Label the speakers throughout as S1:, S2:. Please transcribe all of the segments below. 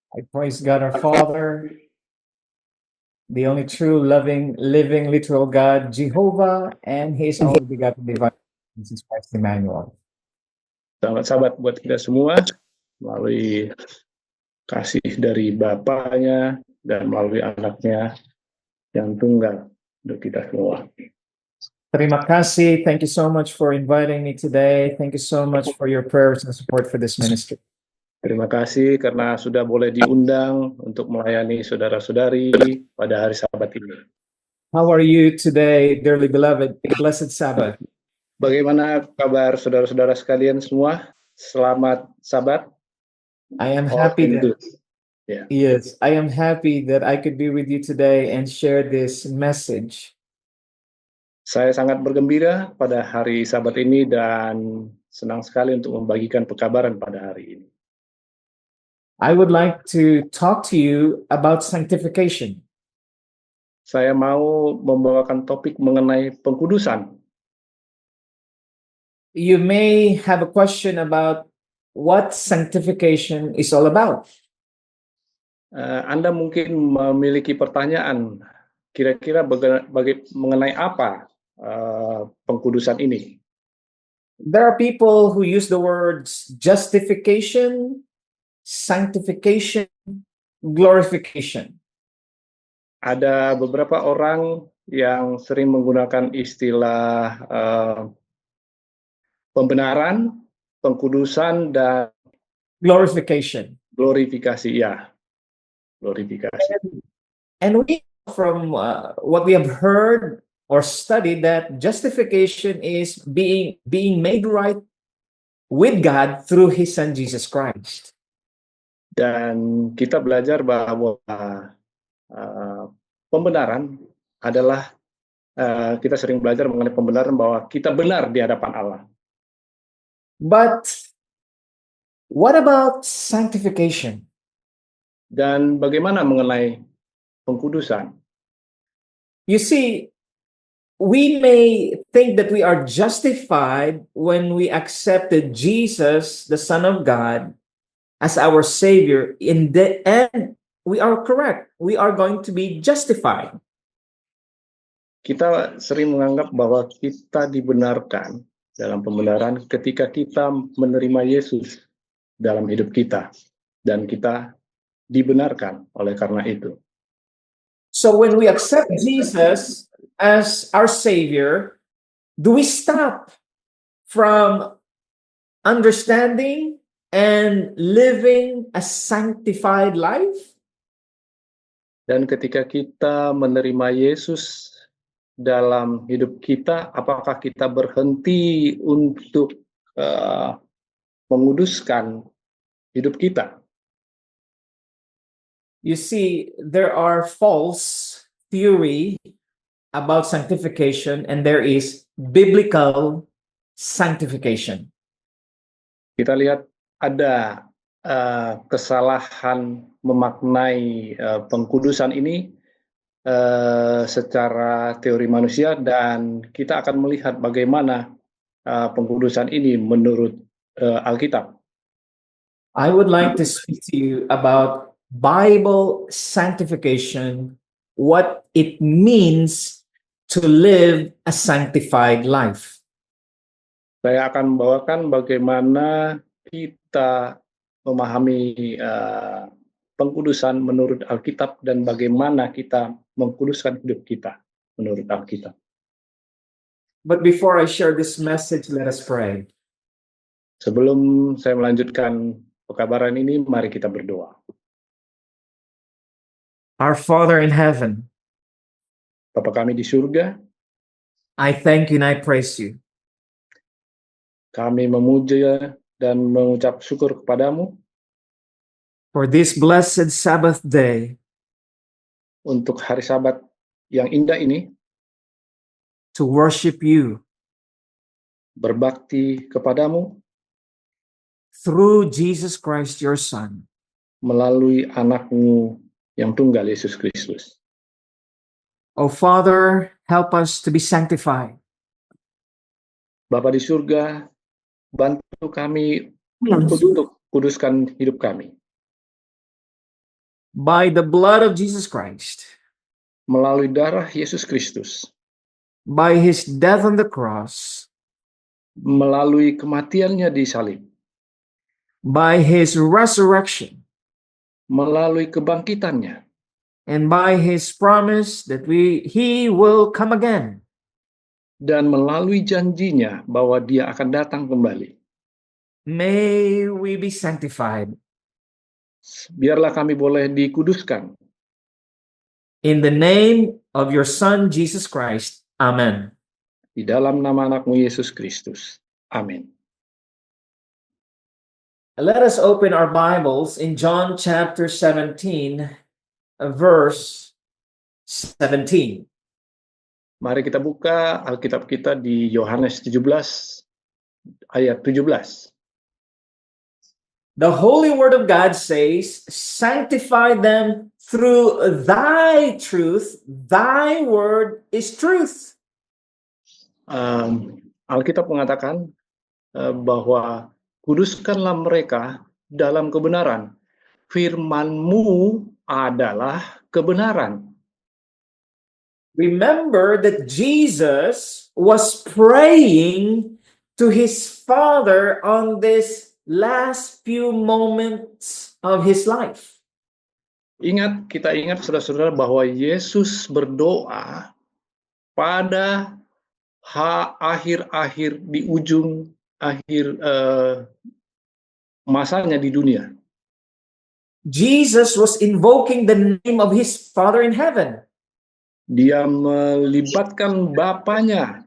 S1: I praise God our Father, the only true, loving, living, literal God, Jehovah, and His only begotten divine, Jesus Christ Emmanuel.
S2: Selamat sahabat buat kita semua, melalui kasih dari Bapaknya dan melalui anaknya yang tunggal untuk kita semua.
S1: Terima kasih. Thank you so much for inviting me today. Thank you so much for your prayers and support for this ministry.
S2: Terima kasih karena sudah boleh diundang untuk melayani saudara-saudari pada hari Sabat ini.
S1: How are you today, dearly beloved? Blessed Sabbath.
S2: Bagaimana kabar saudara-saudara sekalian semua? Selamat Sabat.
S1: I am
S2: All
S1: happy
S2: in
S1: that
S2: good. Yeah.
S1: yes, I am happy that I could be with you today and share this message.
S2: Saya sangat bergembira pada hari Sabat ini dan senang sekali untuk membagikan pekabaran pada hari ini.
S1: I would like to talk to you about sanctification.
S2: Saya mau membawakan topik mengenai pengkudusan.
S1: You may have a question about what sanctification is all about.
S2: Anda mungkin memiliki pertanyaan, kira-kira mengenai apa pengkudusan ini?
S1: There are people who use the words justification, sanctification, glorification.
S2: Ada beberapa orang yang sering menggunakan istilah pembenaran, pengkudusan, dan
S1: Glorification.
S2: glorifikasi. Ya, glorifikasi.
S1: And we know from what we have heard or studied that justification is being made right with God through His Son Jesus Christ.
S2: Dan kita belajar bahwa pembenaran adalah kita sering belajar mengenai pembenaran bahwa kita benar di hadapan Allah.
S1: But what about sanctification?
S2: Dan bagaimana mengenai pengkudusan?
S1: You see, we may think that we are justified when we accepted Jesus, the Son of God, as our Savior. In the end, we are correct. We are going to be justified.
S2: Kita sering menganggap bahwa kita dibenarkan dalam pembenaran ketika kita menerima Yesus dalam hidup kita. Dan kita dibenarkan oleh karena itu.
S1: So when we accept Jesus as our Savior, do we stop from understanding and living a sanctified life?
S2: Dan ketika kita menerima Yesus dalam hidup kita, apakah kita berhenti untuk menguduskan hidup kita?
S1: You see, there are false theory about sanctification, and there is biblical sanctification.
S2: Kita lihat ada kesalahan memaknai pengkudusan ini secara teori manusia, dan kita akan melihat bagaimana pengkudusan ini menurut Alkitab.
S1: I would like to speak to you about Bible sanctification, what it means to live a sanctified life.
S2: Saya akan membawakan bagaimana kita memahami pengkudusan menurut Alkitab dan bagaimana kita mengkuduskan hidup kita menurut Alkitab.
S1: But before I share this message, let us pray.
S2: Sebelum saya melanjutkan pekabaran ini, mari kita berdoa.
S1: Our Father in heaven,
S2: Bapa kami di surga,
S1: I thank you and I praise you.
S2: Kami memuja dan mengucap syukur kepadamu
S1: For this blessed Sabbath day,
S2: untuk hari Sabat yang indah ini,
S1: to worship you
S2: berbakti kepadamu
S1: through Jesus Christ, your Son.
S2: melalui anakmu yang tunggal, Yesus Kristus.
S1: Oh Father, help us to be sanctified.
S2: Bapa di surga, bantu kami untuk kuduskan hidup kami.
S1: by the blood of Jesus Christ,
S2: melalui darah Yesus Kristus,
S1: by his death on the cross,
S2: melalui kematiannya di salib,
S1: by his resurrection,
S2: melalui kebangkitannya,
S1: and by his promise that he will come again.
S2: dan melalui janjinya bahwa dia akan datang kembali.
S1: May we be sanctified
S2: Biarlah kami boleh dikuduskan.
S1: in the name of your Son, Jesus Christ. Amen.
S2: Di dalam nama anakmu Yesus Kristus. Amin.
S1: Let us open our Bibles in John chapter 17, verse 17.
S2: Mari kita buka Alkitab kita di Yohanes 17 ayat 17.
S1: The Holy Word of God says, sanctify them through thy truth. Thy word is truth.
S2: Alkitab mengatakan bahwa kuduskanlah mereka dalam kebenaran. Firman-Mu adalah kebenaran.
S1: Remember that Jesus was praying to his Father on this last few moments of his life.
S2: Kita ingat saudara-saudara bahwa Yesus berdoa pada akhir-akhir di ujung akhir masanya di dunia.
S1: Jesus was invoking the name of his Father in heaven.
S2: Dia melibatkan Bapanya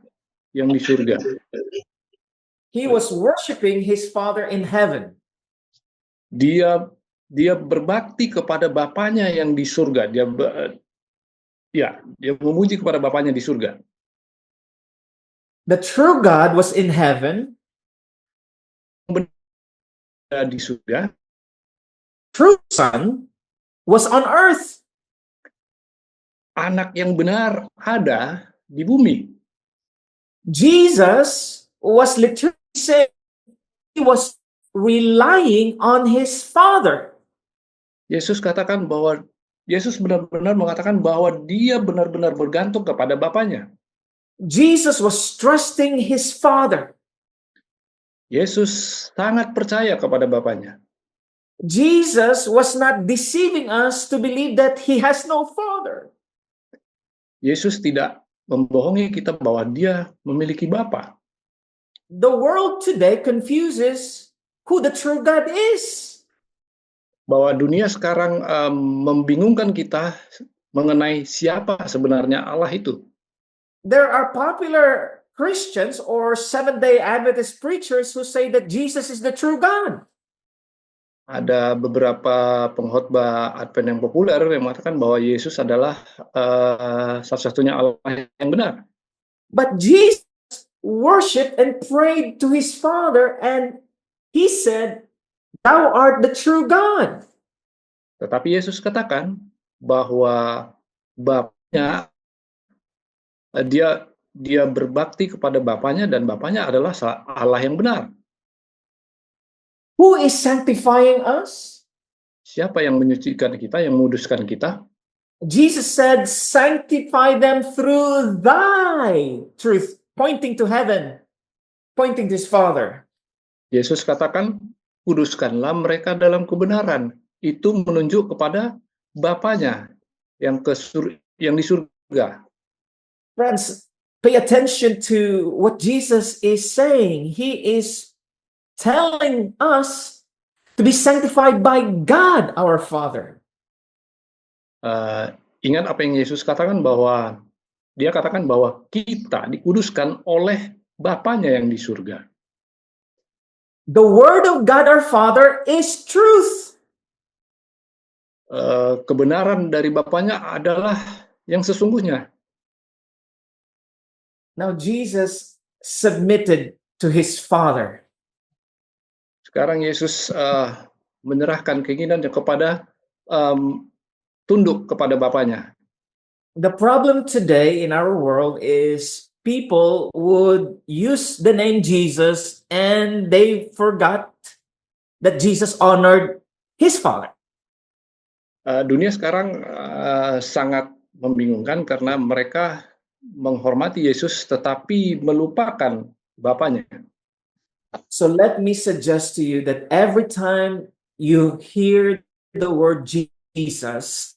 S2: yang di surga.
S1: He was worshiping his Father in heaven.
S2: Dia berbakti kepada Bapanya yang di surga. Dia memuji kepada Bapanya di surga.
S1: The true God was in heaven.
S2: Di surga.
S1: True Son was on earth.
S2: Anak yang benar ada di bumi.
S1: Jesus was literally saying he was relying on his Father.
S2: Yesus benar-benar mengatakan bahwa dia benar-benar bergantung kepada Bapanya.
S1: Jesus was trusting his Father.
S2: Yesus sangat percaya kepada Bapanya.
S1: Jesus was not deceiving us to believe that he has no Father.
S2: Yesus tidak membohongi kita bahwa dia memiliki Bapa.
S1: The world today confuses who the true God is.
S2: Bahwa dunia sekarang membingungkan kita mengenai siapa sebenarnya Allah itu.
S1: There are popular Christians or Seventh-day Adventist preachers who say that Jesus is the true God.
S2: Ada beberapa pengkhotbah Advent yang populer yang mengatakan bahwa Yesus adalah satu-satunya Allah yang benar.
S1: But Jesus worshipped and prayed to his Father, and he said, "Thou art the true God."
S2: Tetapi Yesus katakan bahwa Bapanya, dia berbakti kepada Bapanya dan Bapanya adalah Allah yang benar.
S1: Who is sanctifying us?
S2: Siapa yang menyucikan kita, yang menguduskan kita?
S1: Jesus said, sanctify them through thy truth, pointing to heaven, pointing to his Father.
S2: Yesus katakan, kuduskanlah mereka dalam kebenaran. Itu menunjuk kepada Bapanya yang di surga.
S1: Friends, pay attention to what Jesus is saying. He is telling us to be sanctified by God, our Father.
S2: Ingat apa yang Yesus katakan, bahwa dia katakan bahwa kita dikuduskan oleh Bapanya yang di surga.
S1: The word of God our Father is truth.
S2: Kebenaran dari Bapanya adalah yang sesungguhnya.
S1: Now Jesus submitted to his Father.
S2: Sekarang Yesus menyerahkan keinginannya kepada tunduk kepada Bapanya.
S1: The problem today in our world is people would use the name Jesus and they forgot that Jesus honored his Father.
S2: Dunia sekarang sangat membingungkan karena mereka menghormati Yesus tetapi melupakan Bapaknya.
S1: So let me suggest to you that every time you hear the word Jesus,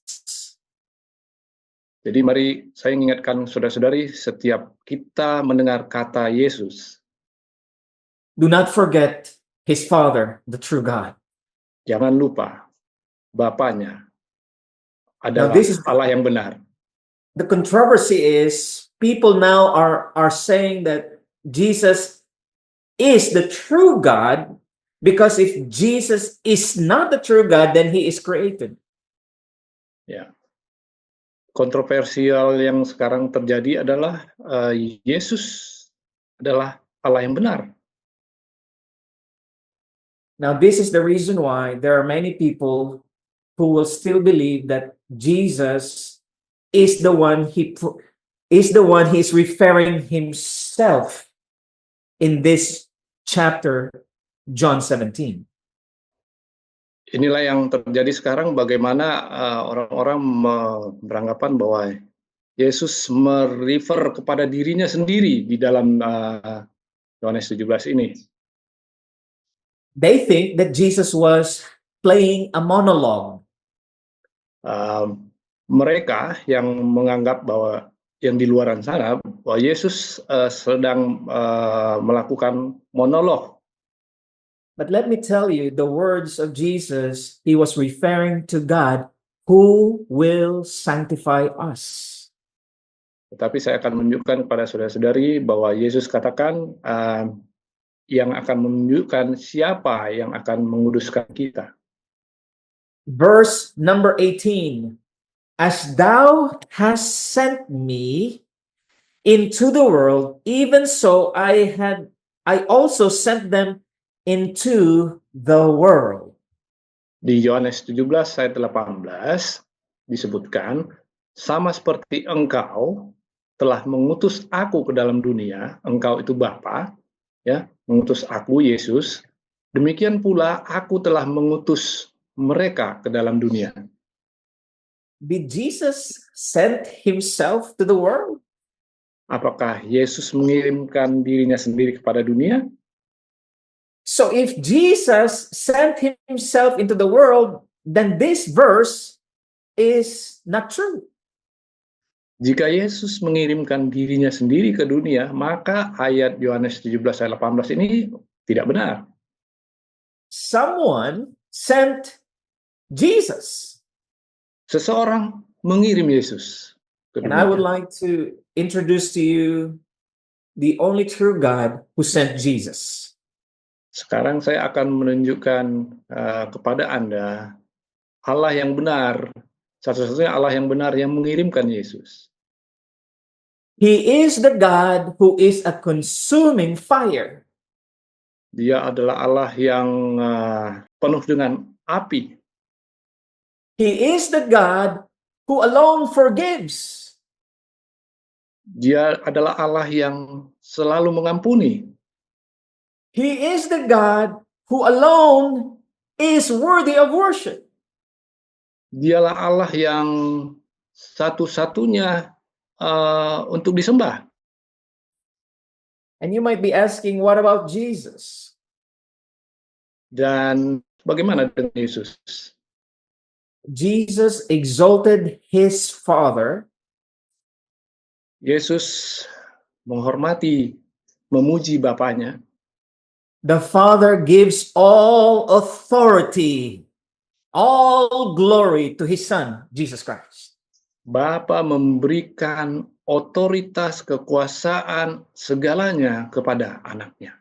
S2: Jadi mari saya ingatkan saudara-saudari, setiap kita mendengar kata Yesus,
S1: do not forget his Father, the true God.
S2: jangan lupa Bapaknya
S1: Now,
S2: adalah
S1: this is
S2: Allah yang benar.
S1: the controversy is people now are saying that Jesus is the true God because if Jesus is not the true God, then he is created.
S2: Ya. Kontroversial yang sekarang terjadi adalah Yesus adalah Allah yang benar.
S1: Now, this is the reason why there are many people who will still believe that Jesus is the one he's referring himself in this chapter, John 17.
S2: Inilah yang terjadi sekarang, bagaimana orang-orang beranggapan bahwa Yesus merefer kepada dirinya sendiri di dalam Yohanes 17 ini.
S1: They think that Jesus was playing a monologue.
S2: Mereka yang menganggap bahwa yang di luaran sana, bahwa Yesus sedang melakukan monolog.
S1: But let me tell you, the words of Jesus, he was referring to God who will sanctify us.
S2: Tetapi saya akan menunjukkan kepada saudara-saudari bahwa Yesus katakan yang akan menunjukkan siapa yang akan menguduskan kita.
S1: Verse number 18, as thou hast sent me into the world, even so I also sent them into the world.
S2: Di Yohanes 17 ayat 18 disebutkan, sama seperti engkau telah mengutus aku ke dalam dunia, engkau itu Bapa, ya, mengutus aku Yesus, demikian pula aku telah mengutus mereka ke dalam dunia.
S1: Did Jesus send himself to the world?
S2: Apakah Yesus mengirimkan dirinya sendiri kepada dunia?
S1: So if Jesus sent himself into the world, then this verse is not true.
S2: Jika Yesus mengirimkan dirinya sendiri ke dunia, maka ayat Yohanes 17 ayat 18 ini tidak benar.
S1: Someone sent Jesus.
S2: Seseorang mengirim Yesus ke
S1: And I would
S2: dunia.
S1: like to introduce to you the only true God who sent Jesus.
S2: Sekarang saya akan menunjukkan kepada Anda Allah yang benar, satu-satunya Allah yang benar yang mengirimkan Yesus.
S1: He is the God who is a consuming fire.
S2: Dia adalah Allah yang penuh dengan api.
S1: He is the God who alone forgives.
S2: Dia adalah Allah yang selalu mengampuni.
S1: He is the God who alone is worthy of worship.
S2: Dialah Allah yang satu-satunya untuk disembah.
S1: And you might be asking, what about Jesus?
S2: Dan bagaimana dengan Yesus?
S1: Jesus exalted his Father.
S2: Yesus menghormati, memuji Bapaknya.
S1: The Father gives all authority, all glory to his Son, Jesus Christ.
S2: Bapa memberikan otoritas, kekuasaan, segalanya kepada anaknya.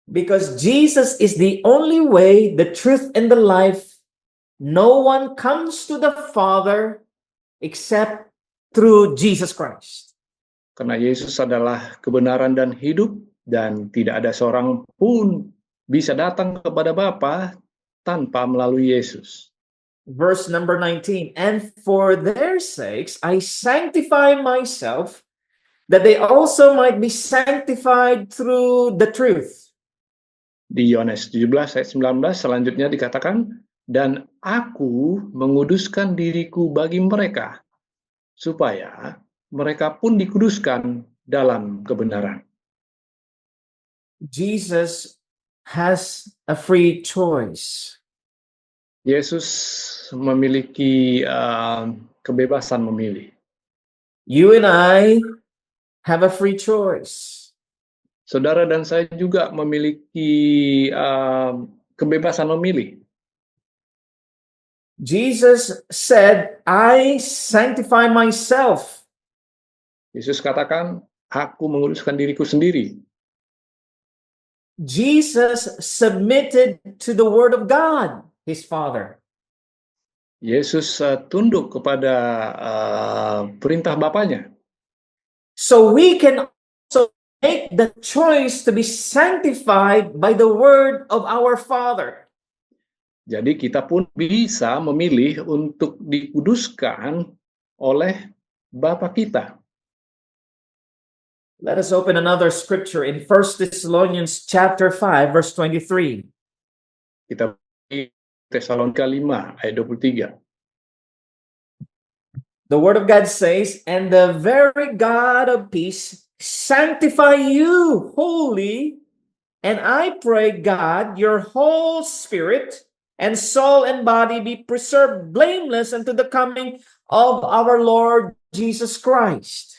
S1: Because Jesus is the only way, the truth, and the life. No one comes to the Father except through Jesus Christ.
S2: Karena Yesus adalah kebenaran dan hidup, dan tidak ada seorang pun bisa datang kepada Bapa tanpa melalui Yesus.
S1: Verse number 19, and for their sakes I sanctify myself, that they also might be sanctified through the truth.
S2: Di Yohanes 17 ayat 19 selanjutnya dikatakan, Dan aku menguduskan diriku bagi mereka, supaya mereka pun dikuduskan dalam kebenaran.
S1: Jesus has a free choice.
S2: Yesus memiliki kebebasan memilih.
S1: You and I have a free choice.
S2: Saudara dan saya juga memiliki kebebasan memilih.
S1: Jesus said, I sanctify myself.
S2: Yesus katakan, aku menguduskan diriku sendiri.
S1: Jesus submitted to the word of God, his Father.
S2: Yesus tunduk kepada perintah Bapaknya.
S1: So we can also make the choice to be sanctified by the word of our Father.
S2: Jadi kita pun bisa memilih untuk dikuduskan oleh Bapa kita.
S1: Let us open another scripture in 1 Thessalonians chapter 5, verse 23.
S2: Kita Tesalonika 5 ayat 23.
S1: The word of God says, and the very God of peace sanctify you wholly, and I pray God, your whole spirit and soul and body be preserved blameless unto the coming of our Lord Jesus Christ.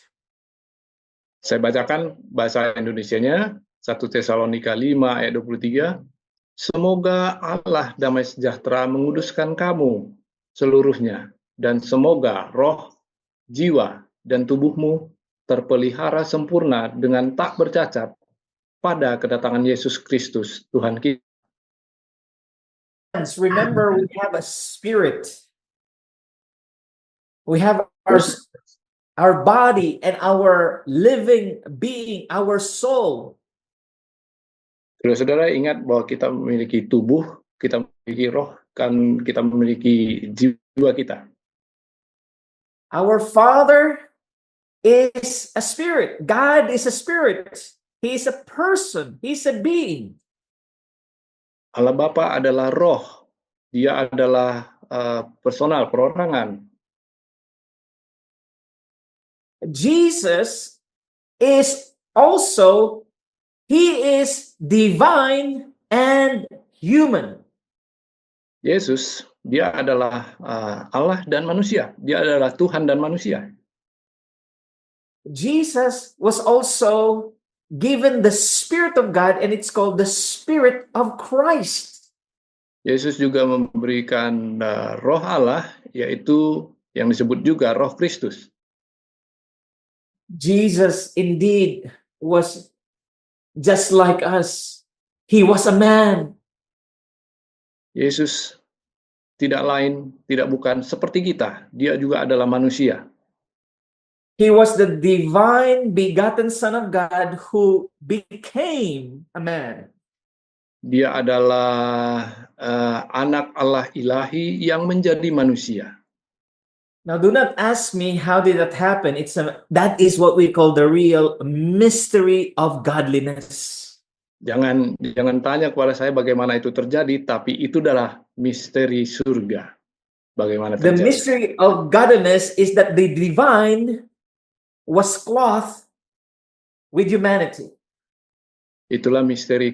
S2: Saya bacakan bahasa Indonesianya, 1 Tesalonika 5 ayat 23. Semoga Allah damai sejahtera menguduskan kamu seluruhnya, dan semoga roh, jiwa, dan tubuhmu terpelihara sempurna dengan tak bercacat pada kedatangan Yesus Kristus, Tuhan kita.
S1: Remember, we have a spirit. We have our body and our living being, our soul.
S2: Saudara ingat bahwa kita memiliki tubuh, kita memiliki roh, kan kita memiliki jiwa kita.
S1: Our Father is a spirit. God is a spirit. He is a person. He's a being.
S2: Allah Bapa adalah roh. Dia adalah personal, perorangan.
S1: Jesus is also, he is divine and human.
S2: Yesus, dia adalah Allah dan manusia. Dia adalah Tuhan dan manusia.
S1: Jesus was also given the Spirit of God, and it's called the Spirit of Christ.
S2: Yesus juga memberikan roh Allah, yaitu yang disebut juga roh Kristus.
S1: Jesus indeed was just like us. He was a man.
S2: Yesus tidak lain, tidak bukan seperti kita. Dia juga adalah manusia.
S1: He was the divine begotten Son of God who became a man.
S2: Dia adalah anak Allah ilahi yang menjadi manusia.
S1: Now, do not ask me how did that happen. That is what we call the real mystery of godliness.
S2: Jangan tanya kepada saya bagaimana itu terjadi, tapi itu adalah misteri surga. Bagaimana terjadi?
S1: The mystery of godliness is that the divine was clothed with humanity.
S2: Itulah misteri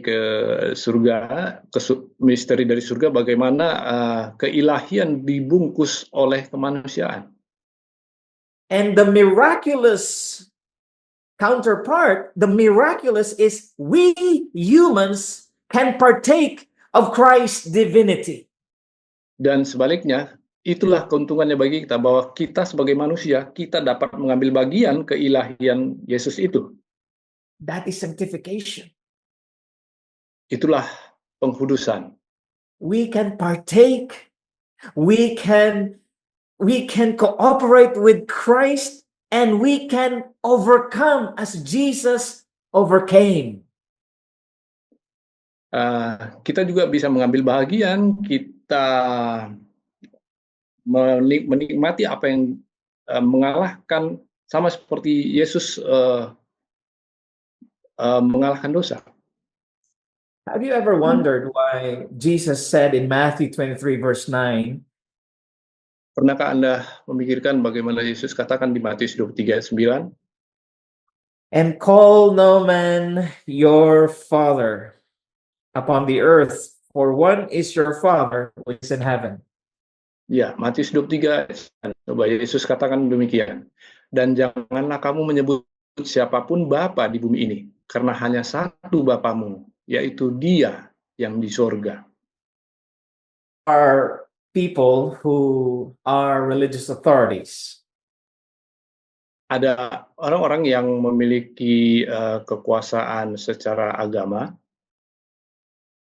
S2: misteri dari surga, bagaimana keilahian dibungkus oleh kemanusiaan.
S1: And the miraculous counterpart, the miraculous is we humans can partake of Christ's divinity.
S2: Dan sebaliknya, itulah keuntungannya bagi kita, bahwa kita sebagai manusia, kita dapat mengambil bagian keilahian Yesus itu.
S1: That is sanctification.
S2: Itulah penghudusan.
S1: We can partake. We can cooperate with Christ, and we can overcome as Jesus overcame.
S2: Kita juga bisa mengambil bagian, kita menikmati apa yang mengalahkan, sama seperti Yesus mengalahkan dosa.
S1: Have you ever wondered why Jesus said in Matthew 23, verse 9,
S2: Pernahkah Anda memikirkan bagaimana Yesus katakan di Matius 23 ayat 9,
S1: and call no man your father upon the earth, for one is your Father which is in heaven.
S2: ya, Matius 23 ayat 9. Coba Yesus katakan demikian. Dan janganlah kamu menyebut siapapun Bapa di bumi ini, karena hanya satu Bapamu, yaitu Dia yang di sorga.
S1: Are people who are religious authorities.
S2: Ada orang-orang yang memiliki kekuasaan secara agama,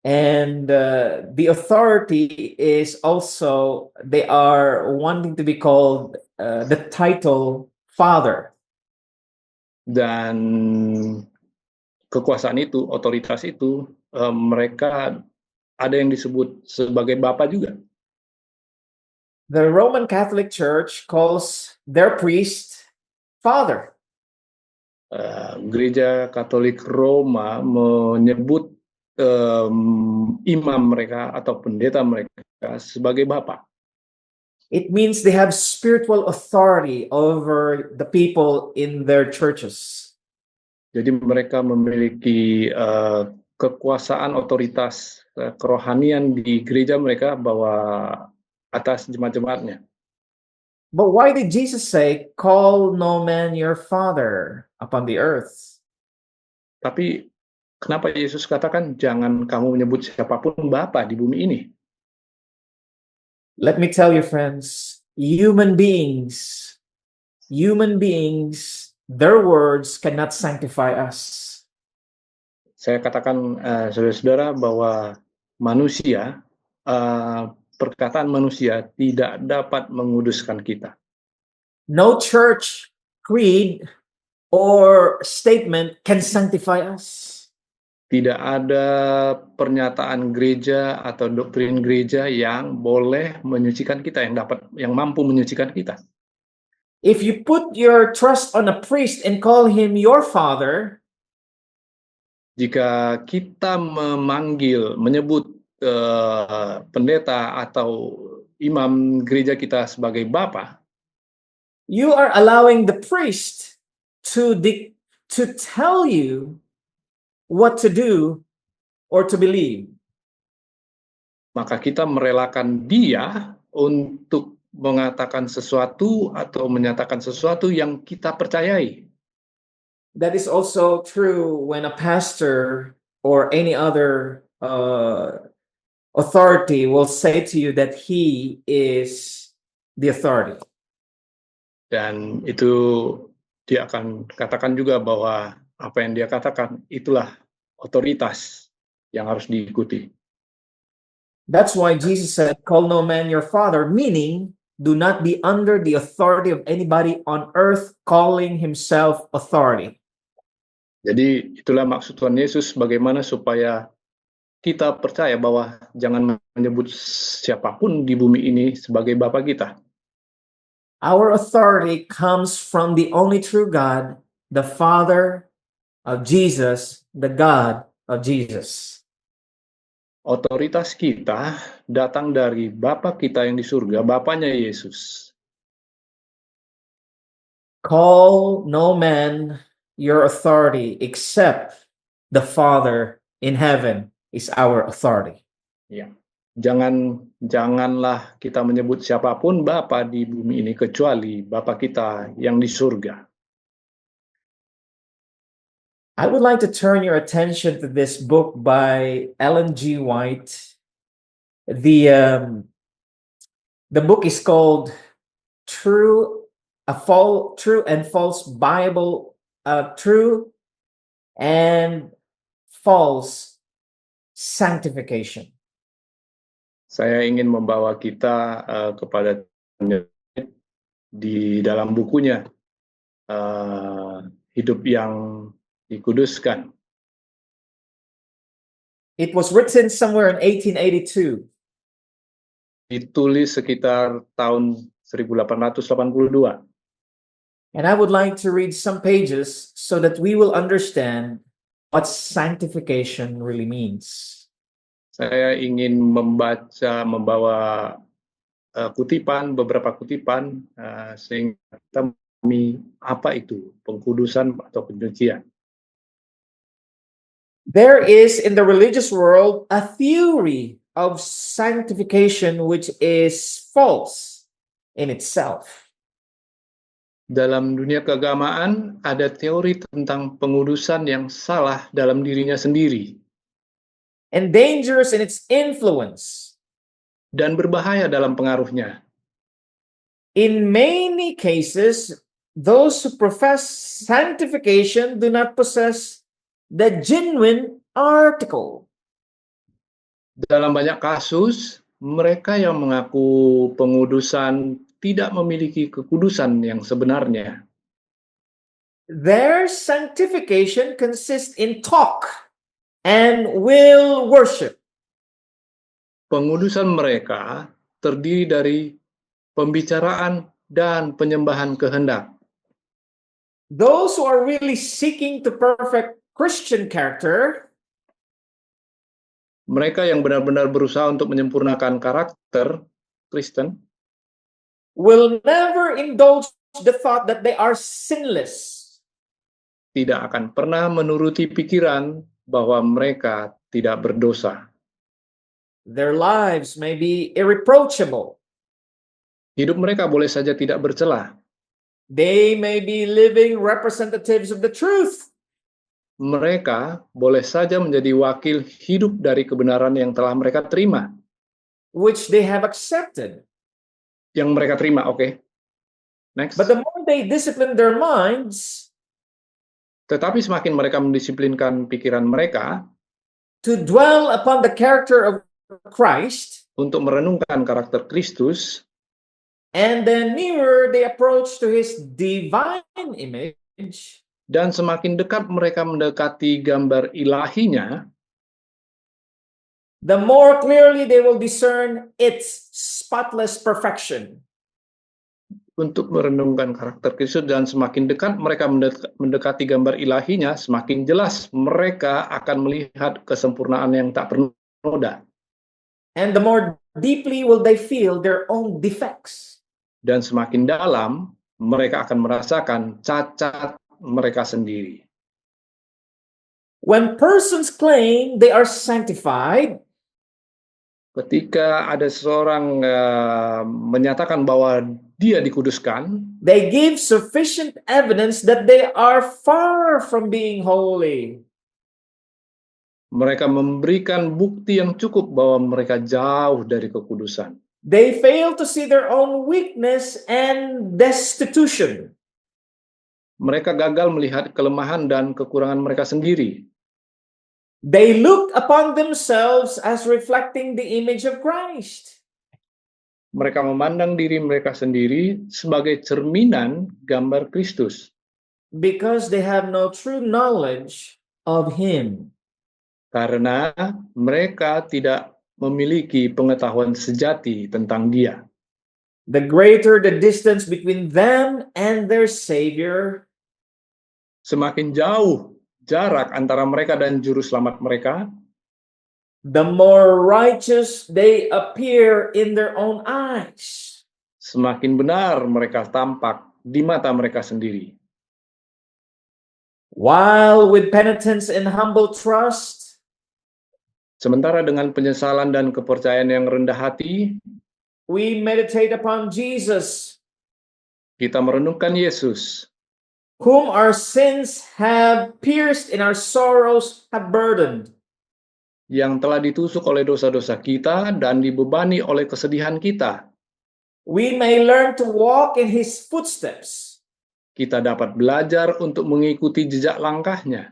S1: And the authority is also, they are wanting to be called the title Father.
S2: dan kekuasaan itu, otoritas itu, mereka ada yang disebut sebagai Bapa juga.
S1: The Roman Catholic Church calls their priest Father.
S2: Gereja Katolik Roma menyebut imam mereka atau pendeta mereka sebagai Bapa.
S1: It means they have spiritual authority over the people in their churches.
S2: Jadi mereka memiliki kekuasaan, otoritas, kerohanian di gereja mereka bahwa atas jemaat-jemaatnya.
S1: But why did Jesus say, call no man your father upon the earth?
S2: Tapi kenapa Yesus katakan jangan kamu menyebut siapapun Bapa di bumi ini?
S1: Let me tell you, friends, human beings, their words cannot sanctify us.
S2: Saya katakan saudara-saudara bahwa manusia, perkataan manusia tidak dapat menguduskan kita.
S1: No church, creed, or statement can sanctify us.
S2: Tidak ada pernyataan gereja atau doktrin gereja yang boleh menyucikan kita, yang mampu menyucikan kita.
S1: If you put your trust on a priest and call him your father,
S2: jika kita menyebut pendeta atau imam gereja kita sebagai Bapa,
S1: you are allowing the priest to tell you what to do or to believe.
S2: Maka kita merelakan dia untuk mengatakan sesuatu atau menyatakan sesuatu yang kita percayai.
S1: That is also true when a pastor or any other authority will say to you that he is the authority.
S2: Dan itu dia akan katakan juga bahwa apa yang dia katakan itulah otoritas yang harus diikuti.
S1: That's why Jesus said, call no man your father, meaning do not be under the authority of anybody on earth calling himself authority.
S2: Jadi itulah maksud Tuhan Yesus bagaimana supaya kita percaya bahwa jangan menyebut siapapun di bumi ini sebagai Bapa kita.
S1: Our authority comes from the only true God, the Father of Jesus, the God of Jesus.
S2: Otoritas kita datang dari Bapa kita yang di surga, Bapanya Yesus.
S1: Call no man your authority except the Father in heaven is our authority.
S2: Ya. Janganlah kita menyebut siapapun Bapa di bumi ini kecuali Bapa kita yang di surga.
S1: I would like to turn your attention to this book by Ellen G. White. The book is called True and False Bible, True and False Sanctification.
S2: Saya ingin membawa kita kepada di dalam bukunya Hidup yang Dikuduskan.
S1: It was written somewhere in 1882.
S2: Ditulis sekitar tahun 1882.
S1: And I would like to read some pages so that we will understand what sanctification really means.
S2: Saya ingin membawa beberapa kutipan sehingga kita memahami apa itu pengkudusan atau penyucian.
S1: There is in the religious world a theory of sanctification which is false in itself.
S2: Dalam dunia keagamaan ada teori tentang pengudusan yang salah dalam dirinya sendiri
S1: And dangerous in its influence.
S2: dan berbahaya dalam pengaruhnya.
S1: In many cases, those who profess sanctification do not possess the genuine article.
S2: Dalam banyak kasus, mereka yang mengaku pengudusan tidak memiliki kekudusan yang sebenarnya.
S1: Their sanctification consists in talk and will worship.
S2: Pengudusan mereka terdiri dari pembicaraan dan penyembahan kehendak.
S1: Those who are really seeking to perfect Christian character
S2: Mereka yang benar-benar berusaha untuk menyempurnakan karakter Kristen
S1: will never indulge the thought that they are sinless.
S2: tidak akan pernah menuruti pikiran bahwa mereka tidak berdosa.
S1: Their lives may be irreproachable.
S2: Hidup mereka boleh saja tidak bercelah.
S1: They may be living representatives of the truth.
S2: Mereka boleh saja menjadi wakil hidup dari kebenaran yang telah mereka terima.
S1: Which they have accepted.
S2: Yang mereka terima, oke. Next.
S1: But the more they discipline their minds
S2: Tetapi semakin mereka mendisiplinkan pikiran mereka
S1: to dwell upon the character of Christ,
S2: untuk merenungkan karakter Kristus,
S1: and the nearer they approach to his divine image,
S2: dan semakin dekat mereka mendekati gambar ilahinya,
S1: the more clearly they will discern its spotless perfection.
S2: untuk merenungkan karakter Kristus, dan semakin dekat mereka mendekati gambar ilahinya, semakin jelas mereka akan melihat kesempurnaan yang tak bernoda.
S1: And the more deeply will they feel their own defects.
S2: Dan semakin dalam mereka akan merasakan cacat mereka sendiri.
S1: When persons claim they are sanctified,
S2: Ketika ada seseorang menyatakan bahwa dia dikuduskan,
S1: they give sufficient evidence that they are far from being holy.
S2: mereka memberikan bukti yang cukup bahwa mereka jauh dari kekudusan.
S1: They fail to see their own weakness and destitution.
S2: Mereka gagal melihat kelemahan dan kekurangan mereka sendiri.
S1: They look upon themselves as reflecting the image of Christ.
S2: Mereka memandang diri mereka sendiri sebagai cerminan gambar Kristus.
S1: Because they have no true knowledge of Him.
S2: Karena mereka tidak memiliki pengetahuan sejati tentang Dia.
S1: The greater the distance between them and their Savior,
S2: Semakin jauh jarak antara mereka dan juru selamat mereka,
S1: the more righteous they appear in their own eyes.
S2: semakin benar mereka tampak di mata mereka sendiri.
S1: While with penitence and humble trust,
S2: Sementara dengan penyesalan dan kepercayaan yang rendah hati,
S1: we meditate upon Jesus,
S2: kita merenungkan Yesus,
S1: whom our sins have pierced and our sorrows have burdened.
S2: yang telah ditusuk oleh dosa-dosa kita dan dibebani oleh kesedihan kita.
S1: We may learn to walk in His footsteps.
S2: Kita dapat belajar untuk mengikuti jejak langkahnya.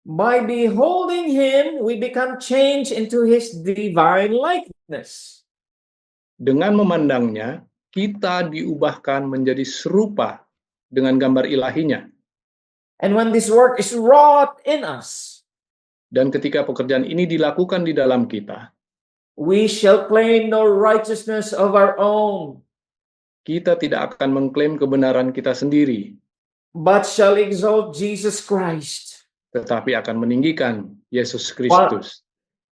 S1: By beholding Him, we become changed into His divine likeness.
S2: Dengan memandangnya, kita diubahkan menjadi serupa dengan gambar ilahinya.
S1: And when this work is wrought in us,
S2: Dan ketika pekerjaan ini dilakukan di dalam kita,
S1: we shall claim no righteousness of our own,
S2: kita tidak akan mengklaim kebenaran kita sendiri,
S1: but shall exalt Jesus Christ,
S2: tetapi akan meninggikan Yesus
S1: While,
S2: Kristus.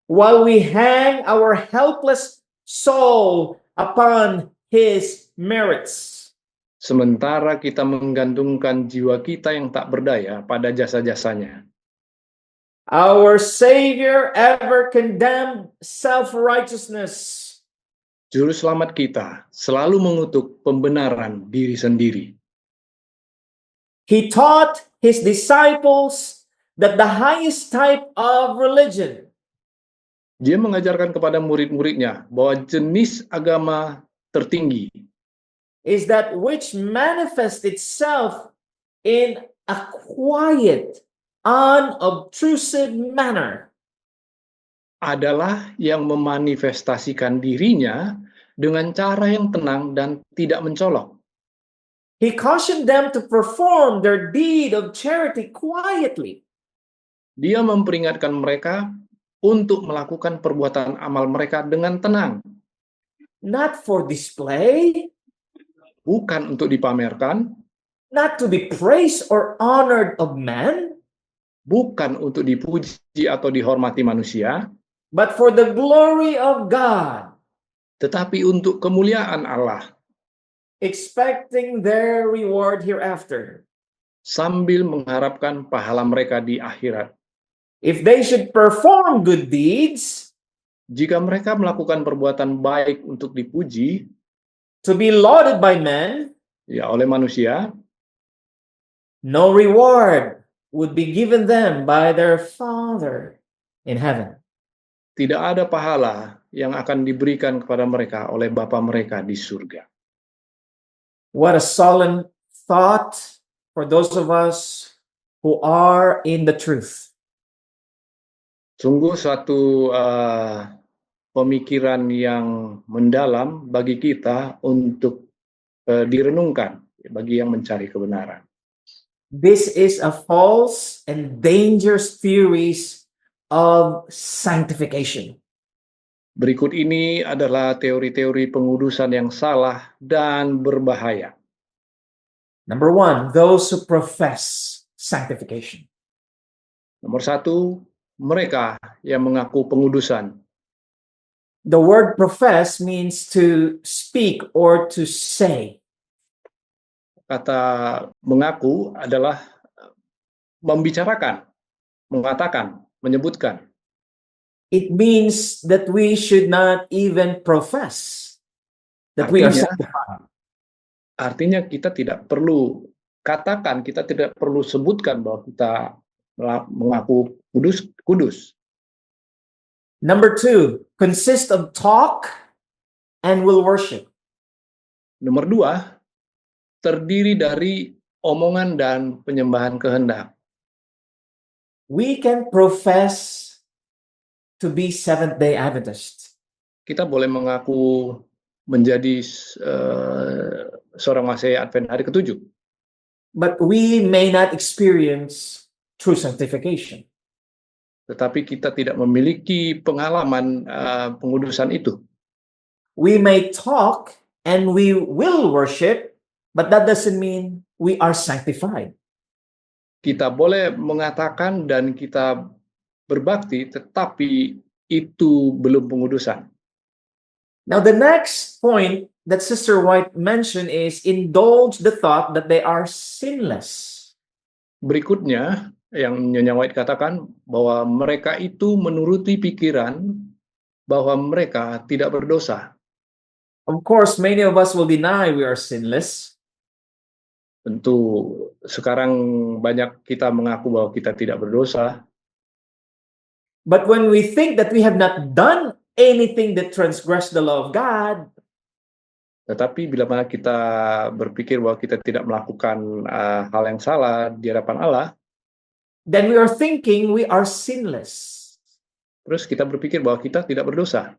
S1: while we hang our helpless soul upon his merits.
S2: Sementara kita menggantungkan jiwa kita yang tak berdaya pada jasa-jasanya.
S1: Our Savior ever condemned self-righteousness.
S2: Juru selamat kita selalu mengutuk pembenaran diri sendiri.
S1: He taught his disciples that the highest type of religion
S2: Dia mengajarkan kepada murid-muridnya bahwa jenis agama tertinggi
S1: is that which manifests itself in a quiet, unobtrusive manner.
S2: adalah yang memanifestasikan dirinya dengan cara yang tenang dan tidak mencolok.
S1: He cautioned them to perform their deed of charity quietly,
S2: Dia memperingatkan mereka untuk melakukan perbuatan amal mereka dengan tenang,
S1: not for display,
S2: bukan untuk dipamerkan,
S1: not to be praised or honored of men,
S2: bukan untuk dipuji atau dihormati manusia,
S1: but for the glory of God,
S2: tetapi untuk kemuliaan Allah,
S1: expecting their reward hereafter.
S2: sambil mengharapkan pahala mereka di akhirat.
S1: If they should perform good deeds,
S2: Jika mereka melakukan perbuatan baik untuk dipuji
S1: to be lauded by men,
S2: ya oleh manusia,
S1: no reward would be given them by their Father in heaven.
S2: tidak ada pahala yang akan diberikan kepada mereka oleh Bapa mereka di surga.
S1: What a solemn thought for those of us who are in the truth.
S2: Sungguh suatu pemikiran yang mendalam bagi kita untuk direnungkan, bagi yang mencari kebenaran.
S1: This is a false and dangerous theories of sanctification.
S2: Berikut ini adalah teori-teori pengudusan yang salah dan berbahaya.
S1: Number one, those who profess sanctification.
S2: Nomor satu, mereka yang mengaku pengudusan.
S1: The word profess means to speak or to say.
S2: Kata mengaku adalah membicarakan, mengatakan, menyebutkan.
S1: It means that we should not even profess that we are sanctified.
S2: Artinya kita tidak perlu katakan, kita tidak perlu sebutkan bahwa kita mengaku kudus.
S1: Number two, consist of talk and will worship.
S2: Nomor dua, terdiri dari omongan dan penyembahan kehendak.
S1: We can profess to be Seventh-day Adventist.
S2: Kita boleh mengaku menjadi seorang Masehi Advent hari ke-7.
S1: But we may not experience true sanctification.
S2: Tetapi kita tidak memiliki pengalaman pengudusan itu.
S1: We may talk and we will worship, but that doesn't mean we are sanctified.
S2: Kita boleh mengatakan dan kita berbakti, tetapi itu belum pengudusan.
S1: Now, the next point that Sister White mentioned is indulge the thought that they are sinless.
S2: Berikutnya, yang Nyonya White katakan bahwa mereka itu menuruti pikiran bahwa mereka tidak berdosa.
S1: Of course, many of us will deny we are sinless.
S2: Tentu sekarang banyak kita mengaku bahwa kita tidak berdosa.
S1: But when we think that we have not done anything that transgress the law of God,
S2: Tetapi bila mana kita berpikir bahwa kita tidak melakukan hal yang salah di hadapan Allah,
S1: then we are thinking we are sinless.
S2: terus kita berpikir bahwa kita tidak berdosa.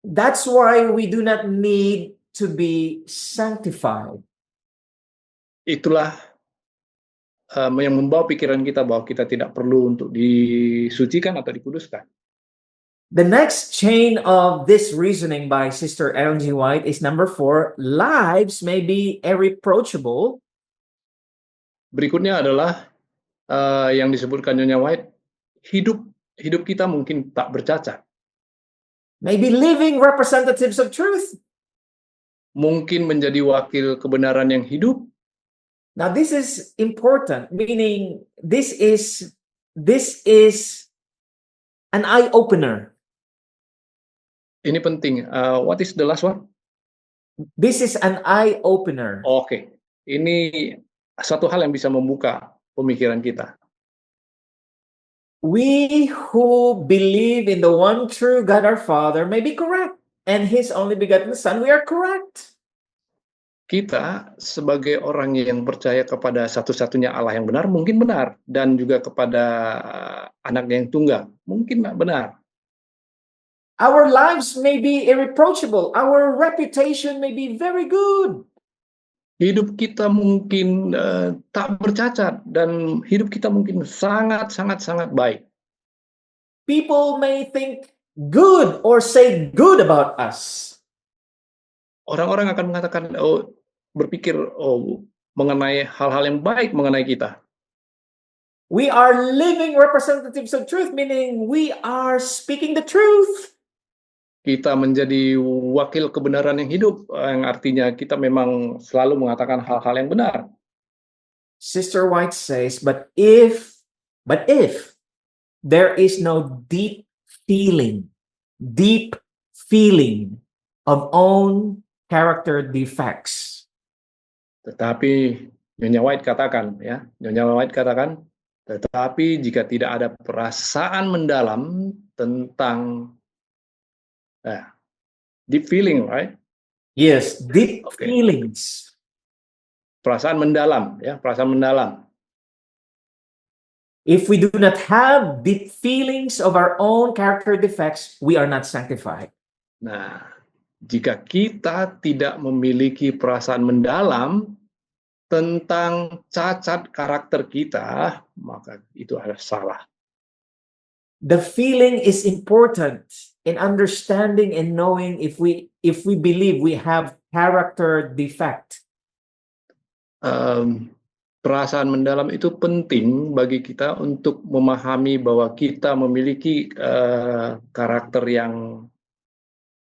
S1: That's why we do not need to be sanctified.
S2: Itulah yang membawa pikiran kita bahwa kita tidak perlu untuk disucikan atau dikuduskan.
S1: The next chain of this reasoning by Sister Ellen G. White is number 4, lives may be irreproachable.
S2: Berikutnya adalah yang disebutkan Nyonya White, hidup kita mungkin tak bercacat,
S1: maybe living representatives of truth.
S2: mungkin menjadi wakil kebenaran yang hidup.
S1: Now, this is important, meaning this is an eye opener.
S2: Ini penting. What is the last one?
S1: This is an eye opener.
S2: Oke, ini satu hal yang bisa membuka pemikiran kita.
S1: We who believe in the one true God our Father may be correct, and His only begotten Son, we are correct.
S2: Kita sebagai orang yang percaya kepada satu-satunya Allah yang benar, mungkin benar. Dan juga kepada anaknya yang tunggal, mungkin benar.
S1: Our lives may be irreproachable. Our reputation may be very good.
S2: Hidup kita mungkin tak bercacat, dan hidup kita mungkin sangat baik.
S1: People may think good or say good about us.
S2: Orang-orang akan mengatakan, berpikir mengenai hal-hal yang baik mengenai kita.
S1: We are living representatives of truth, meaning we are speaking the truth.
S2: Kita menjadi wakil kebenaran yang hidup, yang artinya kita memang selalu mengatakan hal-hal yang benar.
S1: Sister White says, but if there is no deep feeling of own character defects.
S2: Tetapi Nyonya White katakan, tetapi jika tidak ada perasaan mendalam tentang deep feeling, right?
S1: Yes, deep
S2: Okay.
S1: feelings.
S2: Perasaan mendalam.
S1: If we do not have deep feelings of our own character defects, we are not sanctified.
S2: Nah, jika kita tidak memiliki perasaan mendalam tentang cacat karakter kita, maka itu adalah salah.
S1: The feeling is important in understanding and knowing if we believe we have character defect.
S2: Perasaan mendalam itu penting bagi kita untuk memahami bahwa kita memiliki karakter yang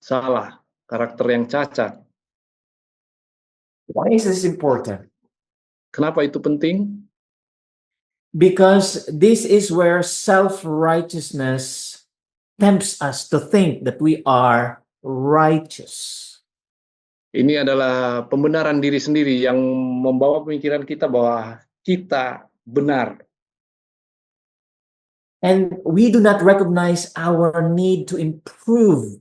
S2: salah, karakter yang cacat.
S1: Why is this important?
S2: Kenapa itu penting?
S1: Because this is where self-righteousness tempts us to think that we are righteous.
S2: Ini adalah pembenaran diri sendiri yang membawa pemikiran kita bahwa kita benar.
S1: And we do not recognize our need to improve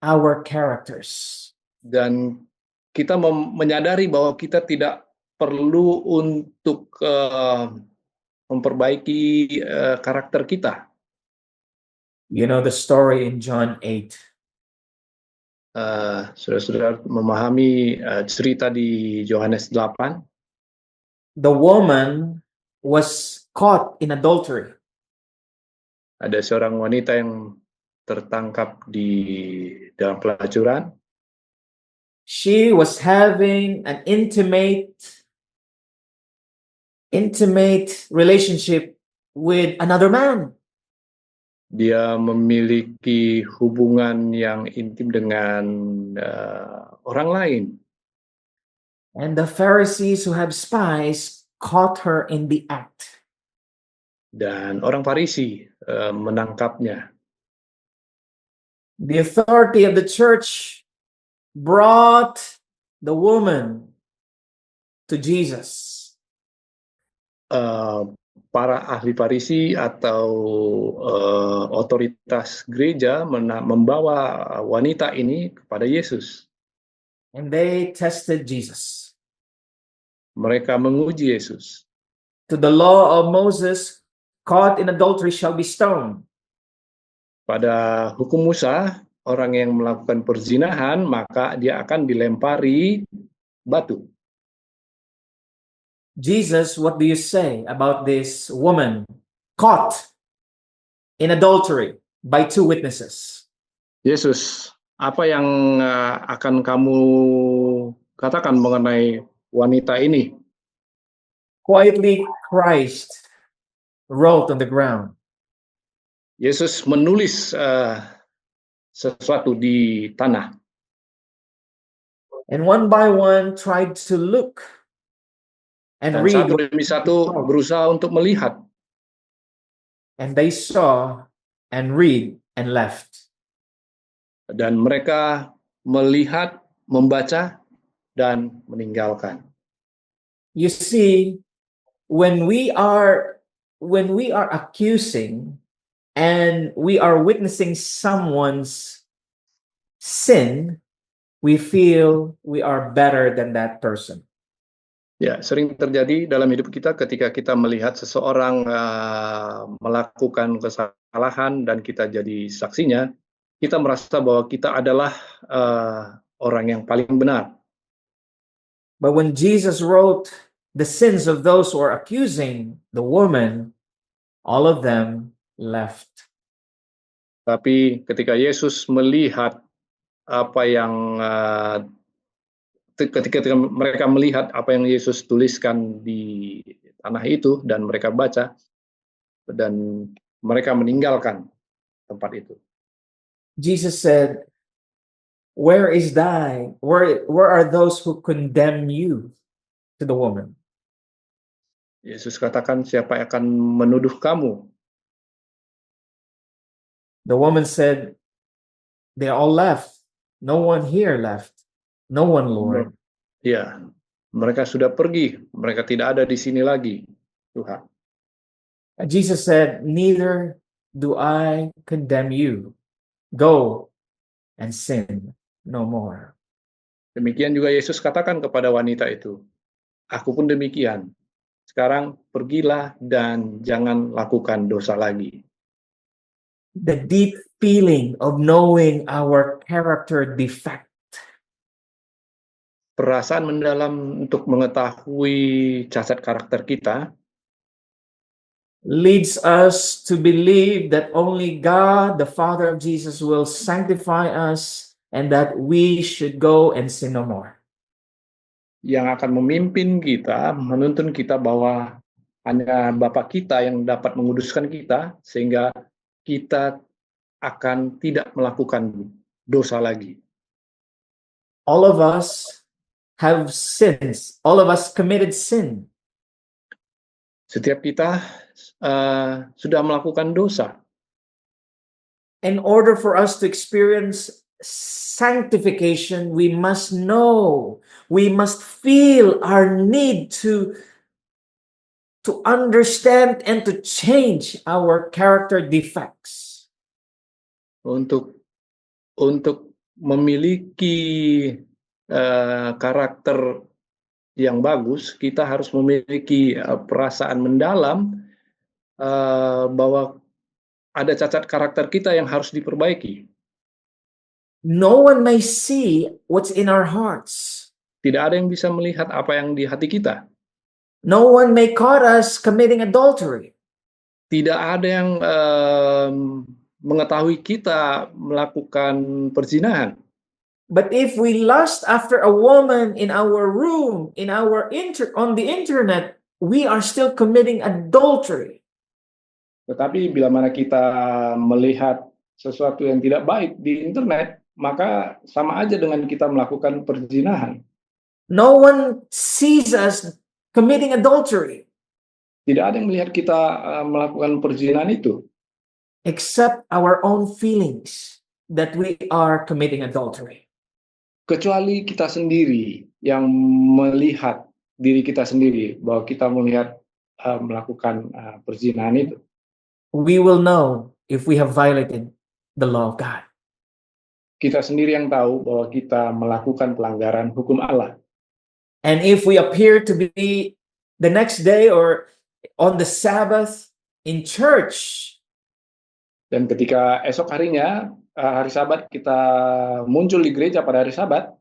S1: our characters.
S2: Dan kita menyadari bahwa kita tidak perlu untuk memperbaiki karakter kita.
S1: You know the story in John 8.
S2: Saudara-saudara memahami cerita di Yohanes 8.
S1: The woman was caught in adultery.
S2: Ada seorang wanita yang tertangkap di dalam pelacuran.
S1: She was having an intimate relationship with another man.
S2: Dia memiliki hubungan yang intim dengan orang lain.
S1: And the Pharisees who have spies caught her in the act.
S2: Dan orang Farisi menangkapnya.
S1: The authority of the church brought the woman to Jesus.
S2: Para ahli Farisi atau otoritas gereja membawa wanita ini kepada Yesus.
S1: And they tested Jesus.
S2: Mereka menguji Yesus.
S1: To the law of Moses, caught in adultery shall be stoned.
S2: Pada hukum Musa, orang yang melakukan perzinahan maka dia akan dilempari batu.
S1: Jesus, what do you say about this woman caught in adultery by two witnesses?
S2: Yesus, apa yang akan kamu katakan mengenai wanita ini?
S1: Quietly, Christ wrote on the ground.
S2: Yesus menulis sesuatu di tanah.
S1: And one by one tried to look and
S2: Dan
S1: read
S2: satu
S1: what
S2: demi
S1: he
S2: satu
S1: wrote.
S2: berusaha untuk melihat.
S1: And they saw and read and left.
S2: Dan mereka melihat, membaca, dan meninggalkan.
S1: You see, when we are accusing and we are witnessing someone's sin, we feel we are better than that person.
S2: Ya, sering terjadi dalam hidup kita ketika kita melihat seseorang melakukan kesalahan dan kita jadi saksinya, kita merasa bahwa kita adalah orang yang paling benar.
S1: But when Jesus wrote the sins of those who are accusing the woman, all of them left.
S2: Tapi ketika Yesus melihat apa yang ketika mereka melihat apa yang Yesus tuliskan di tanah itu dan mereka baca dan mereka meninggalkan tempat itu.
S1: Jesus said, where are those who condemn you? To the woman.
S2: Yesus katakan, siapa yang akan menuduh kamu?
S1: The woman said, they all left. No one here left. No one, Lord.
S2: Ya, mereka sudah pergi. Mereka tidak ada di sini lagi, Tuhan.
S1: Jesus said, neither do I condemn you. Go and sin no more.
S2: Demikian juga Yesus katakan kepada wanita itu, aku pun demikian. Sekarang pergilah dan jangan lakukan dosa lagi.
S1: The deep feeling of knowing our character defect.
S2: Perasaan mendalam untuk mengetahui cacat karakter kita
S1: leads us to believe that only God, the Father of Jesus, will sanctify us and that we should go and sin no more.
S2: Yang akan memimpin kita, menuntun kita bahwa hanya Bapa kita yang dapat menguduskan kita sehingga kita akan tidak melakukan dosa lagi.
S1: All of us have sins. All of us committed sin.
S2: Setiap kita sudah melakukan dosa.
S1: In order for us to experience sanctification, we must know, we must feel our need to understand and to change our character defects.
S2: Untuk memiliki karakter yang bagus, kita harus memiliki perasaan mendalam bahwa ada cacat karakter kita yang harus diperbaiki.
S1: No one may see what's in our hearts.
S2: Tidak ada yang bisa melihat apa yang di hati kita.
S1: No one may caught us committing adultery.
S2: Tidak ada yang mengetahui kita melakukan perzinahan.
S1: But if we lust after a woman in our room, on the internet, we are still committing adultery.
S2: Tetapi bila mana kita melihat sesuatu yang tidak baik di internet, maka sama aja dengan kita melakukan perzinahan.
S1: No one sees us committing adultery.
S2: Tidak ada yang melihat kita melakukan perzinahan itu.
S1: Except our own feelings that we are committing adultery.
S2: Kecuali kita sendiri yang melihat diri kita sendiri bahwa kita melihat melakukan perzinahan itu.
S1: We will know if we have violated the law of God.
S2: Kita sendiri yang tahu bahwa kita melakukan pelanggaran hukum Allah.
S1: And if we appear to be the next day or on the Sabbath in church,
S2: dan ketika esok harinya hari Sabat kita muncul di gereja pada hari Sabat,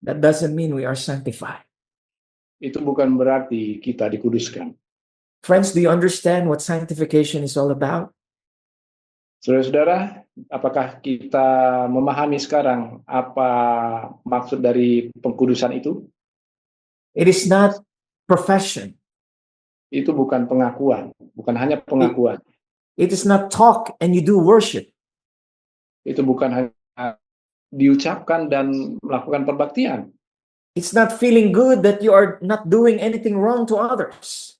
S1: that doesn't mean we are sanctified.
S2: Itu bukan berarti kita dikuduskan.
S1: Friends, do you understand what sanctification is all about?
S2: Saudara-saudara, apakah kita memahami sekarang apa maksud dari pengkudusan itu?
S1: It is not profession.
S2: itu bukan pengakuan, bukan hanya pengakuan.
S1: It is not talk and you do worship.
S2: Itu bukan hanya diucapkan dan melakukan perbaktian.
S1: It's not feeling good that you are not doing anything wrong to others.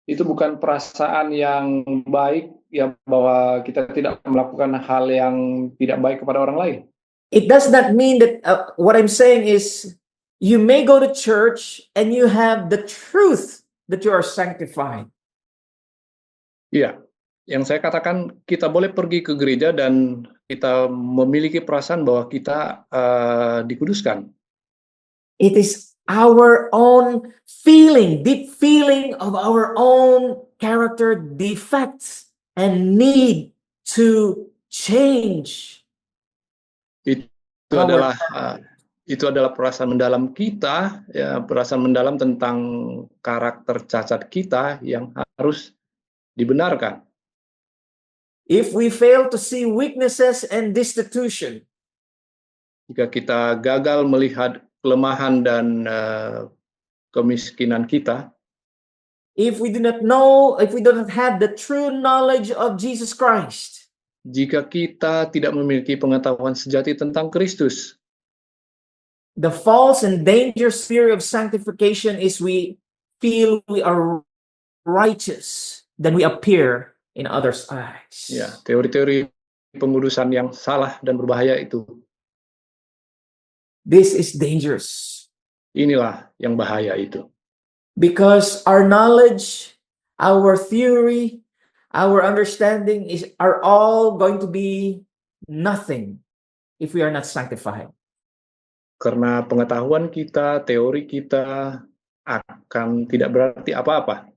S2: Itu bukan perasaan yang baik ya bahwa kita tidak melakukan hal yang tidak baik kepada orang lain.
S1: It does not mean that what I'm saying is you may go to church and you have the truth that you are sanctified.
S2: Iya, yang saya katakan kita boleh pergi ke gereja dan kita memiliki perasaan bahwa kita dikuduskan.
S1: It is our own feeling, deep feeling of our own character defects and need to change.
S2: Itu adalah perasaan mendalam kita, ya, perasaan mendalam tentang karakter cacat kita yang harus dibenarkan.
S1: If we fail to see weaknesses and destitution,
S2: Jika kita gagal melihat kelemahan dan kemiskinan kita,
S1: if we do not have the true knowledge of Jesus Christ,
S2: jika kita tidak memiliki pengetahuan sejati tentang Kristus,
S1: the false and dangerous theory of sanctification is we feel we are righteous, then we appear in others' eyes.
S2: ya, teori-teori pengudusan yang salah dan berbahaya itu.
S1: This is dangerous
S2: Inilah yang bahaya itu.
S1: because our knowledge, our theory, our understanding are all going to be nothing if we are not sanctified.
S2: Karena pengetahuan kita, teori kita akan tidak berarti apa-apa.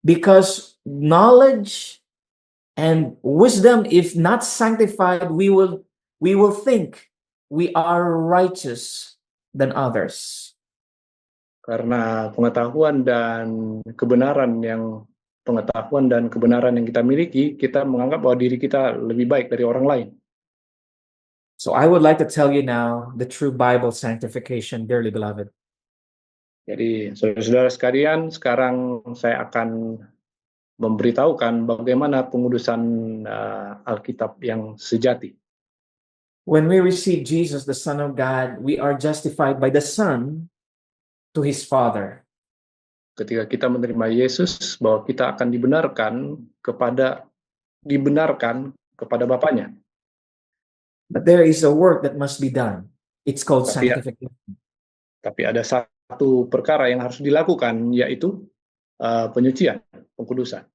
S1: Because knowledge and wisdom, if not sanctified, we will think we are righteous than others.
S2: Karena pengetahuan dan kebenaran yang kita miliki, kita menganggap bahwa diri kita lebih baik dari orang lain.
S1: So I would like to tell you now the true Bible sanctification, dearly beloved.
S2: Jadi, saudara-saudara sekalian, sekarang saya akan memberitahukan bagaimana pengudusan Alkitab yang sejati.
S1: When we receive Jesus, the Son of God, we are justified by the Son to his Father.
S2: Ketika kita menerima Yesus, bahwa kita akan dibenarkan kepada Bapaknya.
S1: But there is a work that must be done. It's called sanctification.
S2: Tapi ada satu perkara yang harus dilakukan, yaitu penyucian, pengkudusan.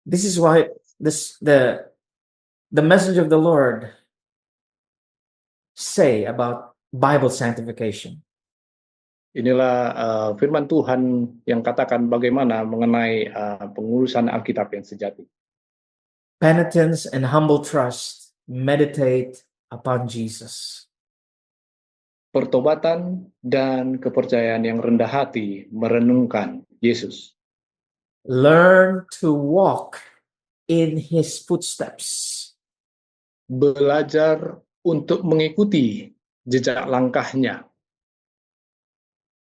S1: This is why the message of the Lord say about Bible sanctification.
S2: Inilah firman Tuhan yang katakan bagaimana mengenai pengurusan Alkitab yang sejati.
S1: Penitence and humble trust meditate upon Jesus.
S2: Pertobatan dan kepercayaan yang rendah hati merenungkan Yesus.
S1: Learn to walk in his footsteps.
S2: Belajar untuk mengikuti jejak langkahnya.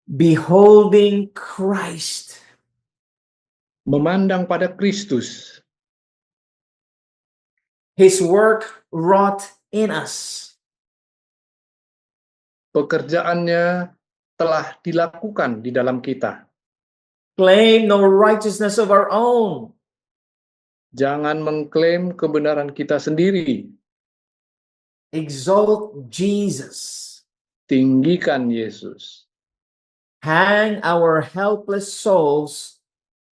S1: Beholding Christ.
S2: Memandang pada Kristus.
S1: His work wrought in us.
S2: Pekerjaannya telah dilakukan di dalam kita.
S1: Claim no righteousness of our own.
S2: Jangan mengklaim kebenaran kita sendiri.
S1: Exalt Jesus.
S2: Tinggikan Yesus.
S1: Hang our helpless souls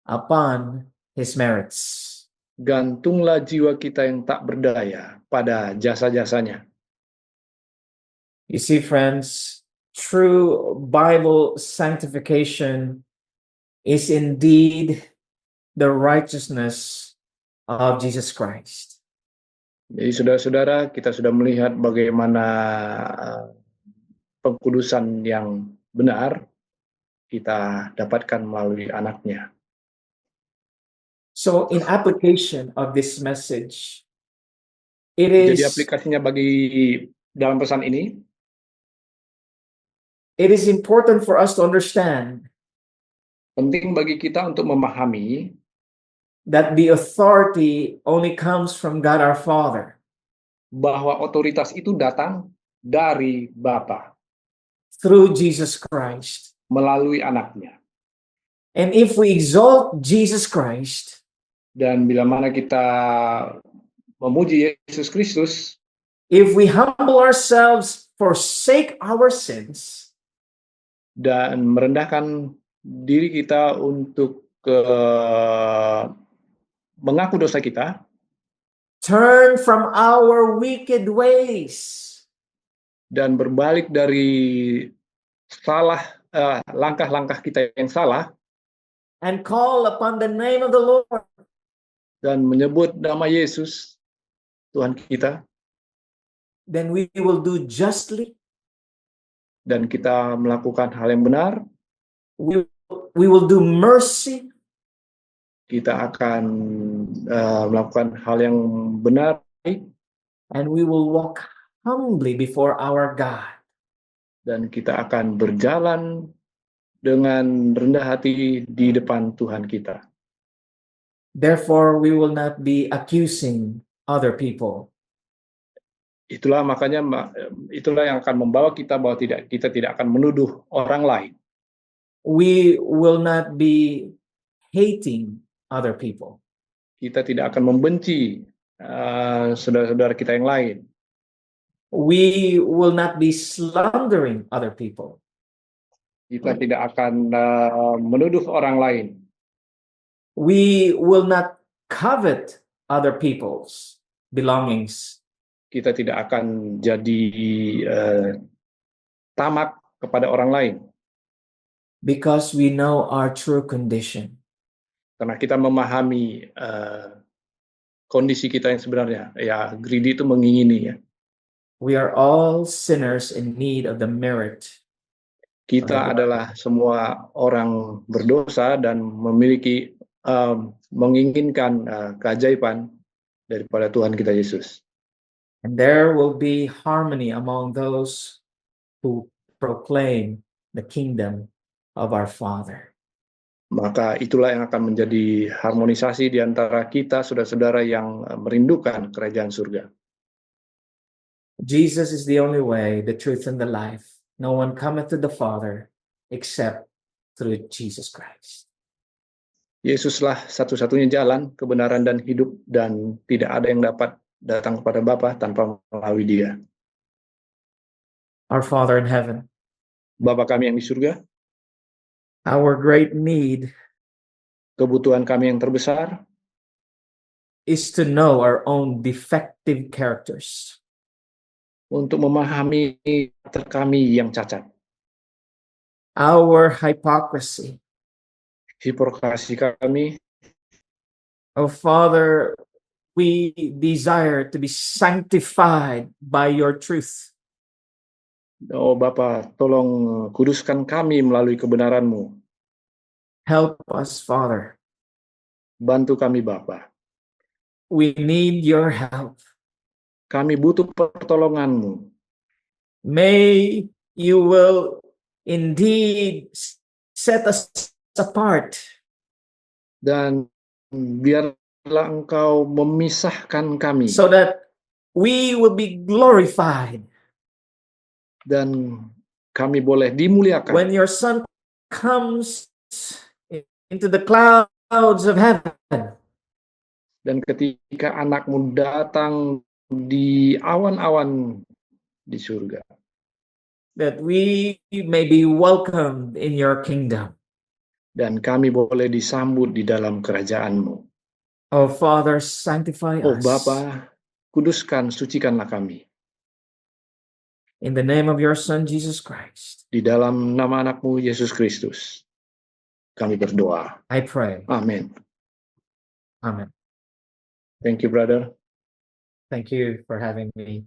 S1: upon his merits.
S2: Gantunglah jiwa kita yang tak berdaya pada jasa-jasanya.
S1: You see, friends, true Bible sanctification is indeed the righteousness of Jesus Christ.
S2: Jadi saudara-saudara, kita sudah melihat bagaimana pengkudusan yang benar kita dapatkan melalui anaknya.
S1: So in application of this message,
S2: Jadi aplikasinya bagi dalam pesan ini,
S1: it is important for us to understand
S2: Penting bagi kita untuk memahami
S1: that the authority only comes from God our Father
S2: bahwa otoritas itu datang dari Bapa
S1: through Jesus Christ.
S2: melalui anaknya.
S1: And if we exalt Jesus Christ,
S2: Dan bila mana kita memuji Yesus Kristus,
S1: if we humble ourselves, forsake our sins,
S2: dan merendahkan diri kita untuk mengaku dosa kita,
S1: turn from our wicked ways,
S2: dan berbalik dari langkah-langkah kita yang salah,
S1: and call upon the name of the Lord,
S2: dan menyebut nama Yesus, Tuhan kita,
S1: then we will do justly.
S2: dan kita melakukan hal yang benar,
S1: We will do mercy.
S2: kita akan melakukan hal yang benar,
S1: And we will walk humbly before our God.
S2: dan kita akan berjalan dengan rendah hati di depan Tuhan kita.
S1: Therefore, we will not be accusing other people.
S2: Itulah yang akan membawa kita bahwa kita tidak akan menuduh orang lain.
S1: We will not be hating other people.
S2: Kita tidak akan membenci saudara-saudara kita yang lain.
S1: We will not be slandering other people.
S2: Kita tidak akan menuduh orang lain.
S1: We will not covet other people's belongings.
S2: Kita tidak akan jadi tamak kepada orang lain.
S1: Because we know our true condition.
S2: Karena kita memahami kondisi kita yang sebenarnya. Ya, greedy itu mengingini, ya.
S1: We are all sinners in need of the merit.
S2: Kita adalah semua orang berdosa dan memiliki menginginkan keajaiban daripada Tuhan kita Yesus.
S1: And there will be harmony among those who proclaim the kingdom of our Father.
S2: Maka itulah yang akan menjadi harmonisasi di antara kita, saudara-saudara yang merindukan kerajaan surga.
S1: Jesus is the only way, the truth, and the life. No one cometh to the Father except through Jesus Christ.
S2: Yesuslah satu-satunya jalan, kebenaran, dan hidup, dan tidak ada yang dapat datang kepada Bapa tanpa melalui Dia.
S1: Our Father in heaven,
S2: Bapa kami yang di surga,
S1: our great need
S2: kebutuhan kami yang terbesar
S1: is to know our own defective characters.
S2: Untuk memahami karakter kami yang cacat.
S1: Our hypocrisy.
S2: Hipokrasi kami.
S1: Oh Father, we desire to be sanctified by your truth.
S2: Oh Bapa, tolong kuduskan kami melalui kebenaran-Mu.
S1: Help us, Father.
S2: Bantu kami, Bapa.
S1: We need your help.
S2: Kami butuh pertolongan-Mu.
S1: May you will indeed set us apart.
S2: Dan biarlah Engkau memisahkan kami.
S1: So that we will be glorified.
S2: Dan kami boleh dimuliakan.
S1: When your Son comes into the clouds of heaven.
S2: Dan ketika anak-Mu datang di awan-awan di surga.
S1: That we may be welcomed in your kingdom.
S2: Dan kami boleh disambut di dalam kerajaan-Mu.
S1: Oh Father, sanctify
S2: Oh
S1: us.
S2: Bapa, kuduskan, sucikanlah kami.
S1: In the name of your Son, Jesus Christ.
S2: Di dalam nama anak-Mu, Yesus Kristus, kami berdoa.
S1: I pray.
S2: Amin.
S1: Amen.
S2: Thank you, brother.
S1: Thank you for having me.